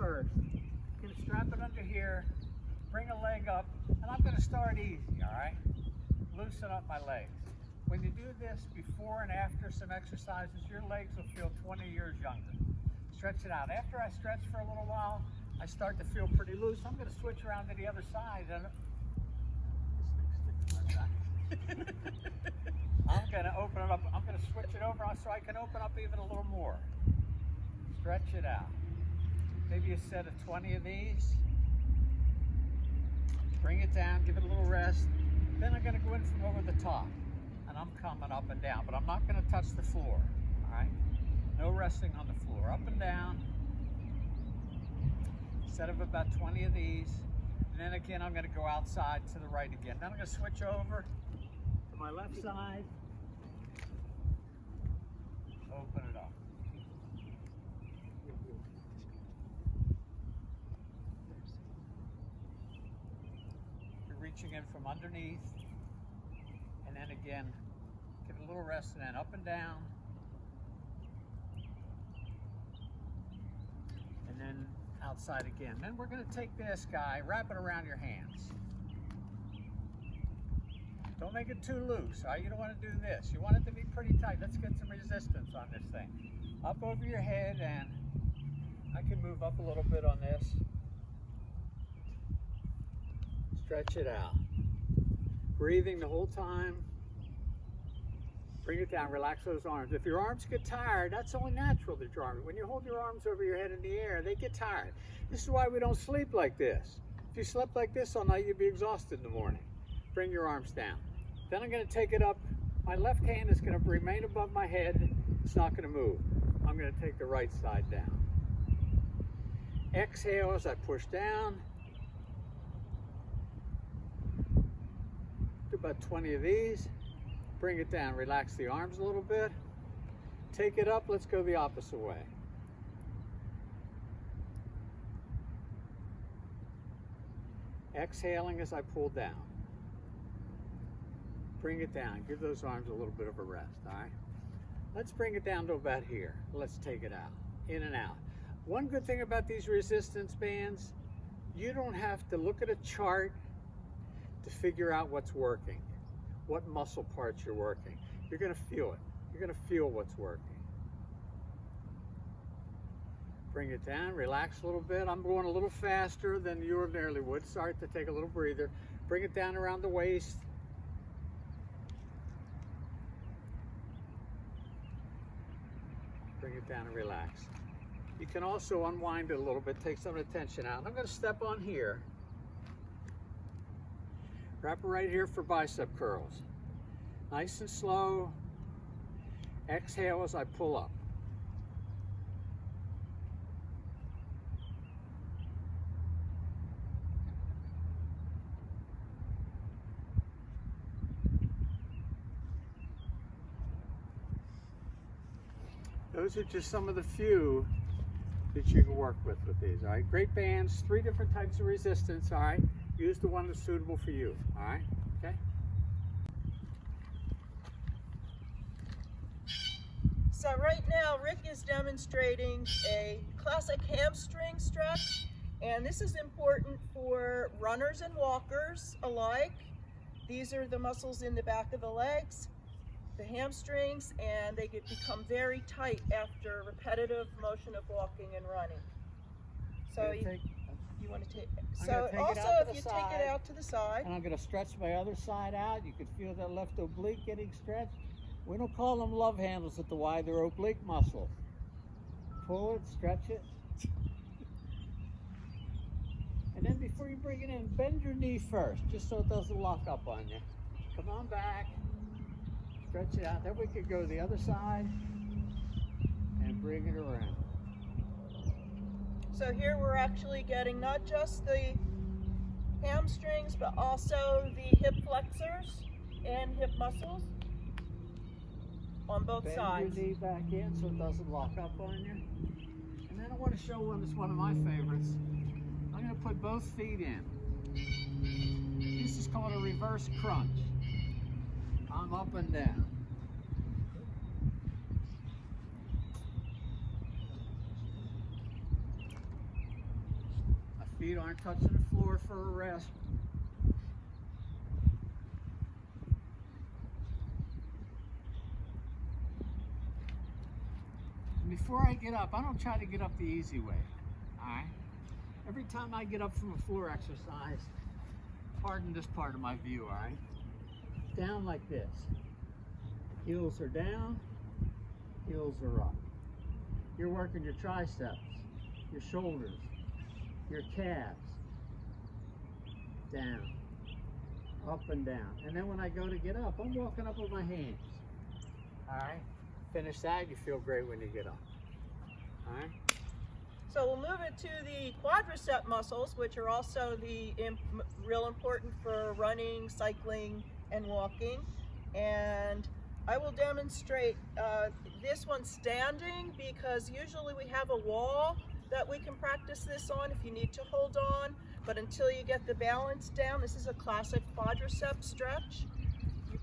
first. I'm going to strap it under here, bring a leg up, and I'm going to start easy, all right? Loosen up my legs. When you do this before and after some exercises, your legs will feel 20 years younger. Stretch it out. After I stretch for a little while, I start to feel pretty loose. I'm going to switch around to the other side. And I'm going to open it up. I'm going to switch it over so I can open up even a little more. Stretch it out. Maybe a set of 20 of these. Bring it down, give it a little rest. Then I'm going to go in from over the top. And I'm coming up and down, but I'm not going to touch the floor. All right? No resting on the floor. Up and down. Set of about 20 of these. And then again, I'm going to go outside to the right again. Then I'm going to switch over to my left side. Open it up. You're reaching in from underneath. And then again, give it a little rest and then up and down. And then outside again. Then we're going to take this guy, wrap it around your hands. Don't make it too loose, all right? You don't want to do this. You want it to be pretty tight. Let's get some resistance on this thing. Up over your head, and I can move up a little bit on this. Stretch it out. Breathing the whole time. Bring it down, relax those arms. If your arms get tired, that's only natural that your arms. When you hold your arms over your head in the air, they get tired. This is why we don't sleep like this. If you slept like this all night, you'd be exhausted in the morning. Bring your arms down. Then I'm going to take it up. My left hand is going to remain above my head. It's not going to move. I'm going to take the right side down. Exhale as I push down. Do about 20 of these. Bring it down, relax the arms a little bit. Take it up, let's go the opposite way. Exhaling as I pull down. Bring it down, give those arms a little bit of a rest, all right? Let's bring it down to about here. Let's take it out, in and out. One good thing about these resistance bands, you don't have to look at a chart to figure out what's working. What muscle parts you're working. You're going to feel it. You're going to feel what's working. Bring it down, relax a little bit. I'm going a little faster than you ordinarily would. Start to take a little breather. Bring it down around the waist. Bring it down and relax. You can also unwind it a little bit, take some of the tension out. I'm going to step on here. Wrap it right here for bicep curls. Nice and slow. Exhale as I pull up. Those are just some of the few that you can work with these, all right? Great bands, 3 different types of resistance, all right? Use the one that's suitable for you, all right? Okay? So right now, Rick is demonstrating a classic hamstring stretch, and this is important for runners and walkers alike. These are the muscles in the back of the legs, the hamstrings, and they become very tight after repetitive motion of walking and running. So you want to take, so also if you take it out to the side. And I'm going to stretch my other side out. You can feel that left oblique getting stretched. We don't call them love handles at the Y, they're oblique muscles. Pull it, stretch it. And then before you bring it in, bend your knee first, just so it doesn't lock up on you. Come on back, stretch it out. Then we could go to the other side and bring it around. So here we're actually getting not just the hamstrings, but also the hip flexors and hip muscles on both sides. Bend your knee back in so it doesn't lock up on you. And then I want to show one that's one of my favorites. I'm going to put both feet in. This is called a reverse crunch. I'm up and down. feet aren't touching the floor for a rest. And before I get up, I don't try to get up the easy way. Alright? Every time I get up from a floor exercise, pardon this part of my view, alright? Down like this. Heels are down, heels are up. You're working your triceps, your shoulders, your calves. Down, up and down. And then when I go to get up, I'm walking up with my hands. Alright? Finish that, you feel great when you get up. Alright? So we'll move it to the quadricep muscles, which are also real important for running, cycling, and walking. And I will demonstrate this one standing, because usually we have a wall that we can practice this on if you need to hold on. But until you get the balance down, this is a classic quadricep stretch. You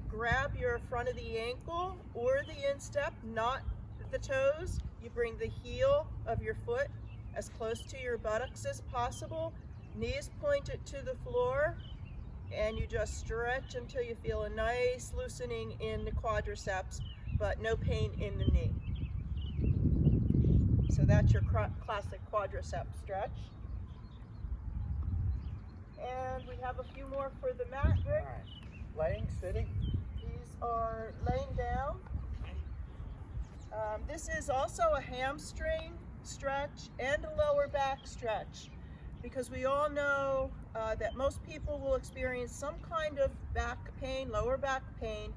grab your front of the ankle or the instep, not the toes. You bring the heel of your foot as close to your buttocks as possible, knees pointed to the floor, and you just stretch until you feel a nice loosening in the quadriceps, but no pain in the knee. So that's your classic quadricep stretch. And we have a few more for the mat, Rick. Alright. Laying, sitting. These are laying down. This is also a hamstring stretch and a lower back stretch, because we all know that most people will experience some kind of back pain, lower back pain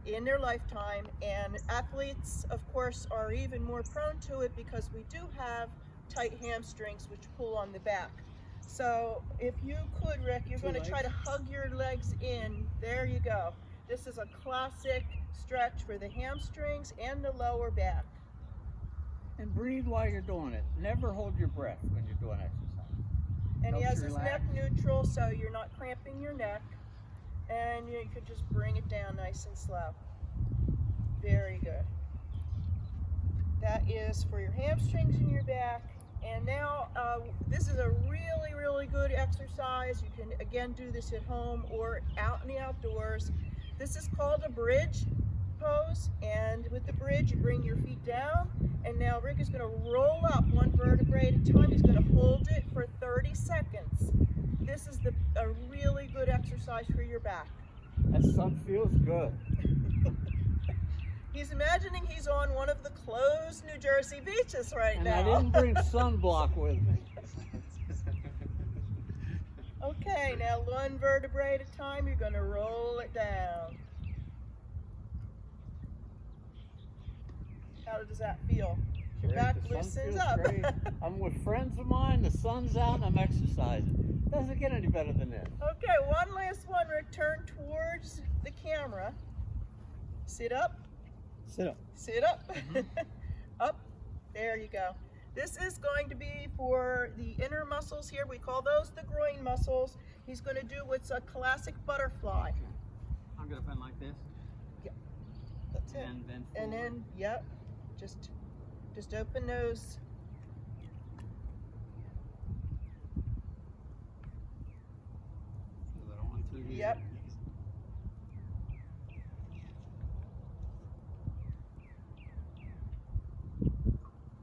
in their lifetime, and athletes of course are even more prone to it because we do have tight hamstrings which pull on the back. So if you could, Rick, you're going to try to hug your legs in. There you go. This is a classic stretch for the hamstrings and the lower back. And breathe while you're doing it. Never hold your breath when you're doing exercise. And he Helps has his neck neutral, so you're not cramping your neck. And you could just bring it down nice and slow. Very good. That is for your hamstrings and your back. And now this is a really, really good exercise. You can again do this at home or out in the outdoors. This is called a bridge pose, and with the bridge you bring your feet down, and now Rick is going to roll up one vertebrae at a time. He's going to hold it for 30 seconds. This is a really good exercise for your back. That sun feels good. He's imagining he's on one of the closed New Jersey beaches right now. And I didn't bring sunblock with me. Okay, now one vertebrae at a time, you're going to roll it down. How does that feel? Your back loosens up. Great. I'm with friends of mine, the sun's out, and I'm exercising. Doesn't get any better than this. Okay, one last one, Rick. Turn towards the camera. Sit up. Sit up. Sit up. Up. There you go. This is going to be for the inner muscles here. We call those the groin muscles. He's going to do what's a classic butterfly. I'm going to bend like this. Yep. That's it. And then And then, yep. Just open those. Yep.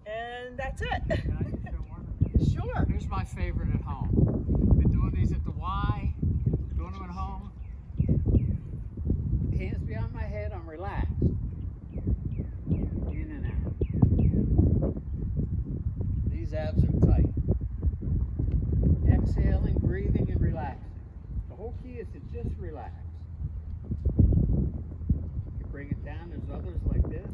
And that's it. Can I just show one? Sure. Here's my favorite at home. Been doing these at the Y, doing them at home. Hands behind my head, I'm relaxed. In and out. These abs are tight. Exhaling, breathing, and relaxing. The whole key is to just relax. You bring it down, there's others like this.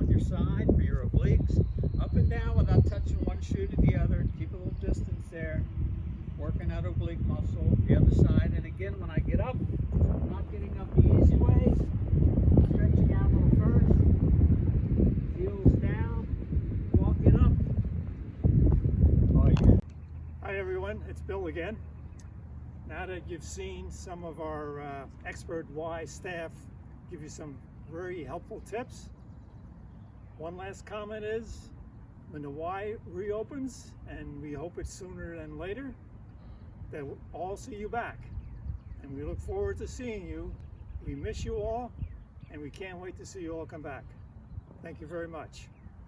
On your side for your obliques. Up and down without touching one shoe to the other. Keep a little distance there. Working that oblique muscle. The other side. And again, when I get up, I'm not getting up the easy ways. Stretching out a little first. Heels down. Walking up. Oh yeah. Hi everyone, it's Bill again. Now that you've seen some of our expert Y staff give you some very helpful tips, one last comment is when the Y reopens, and we hope it's sooner than later, that we'll all see you back. And we look forward to seeing you. We miss you all, and we can't wait to see you all come back. Thank you very much.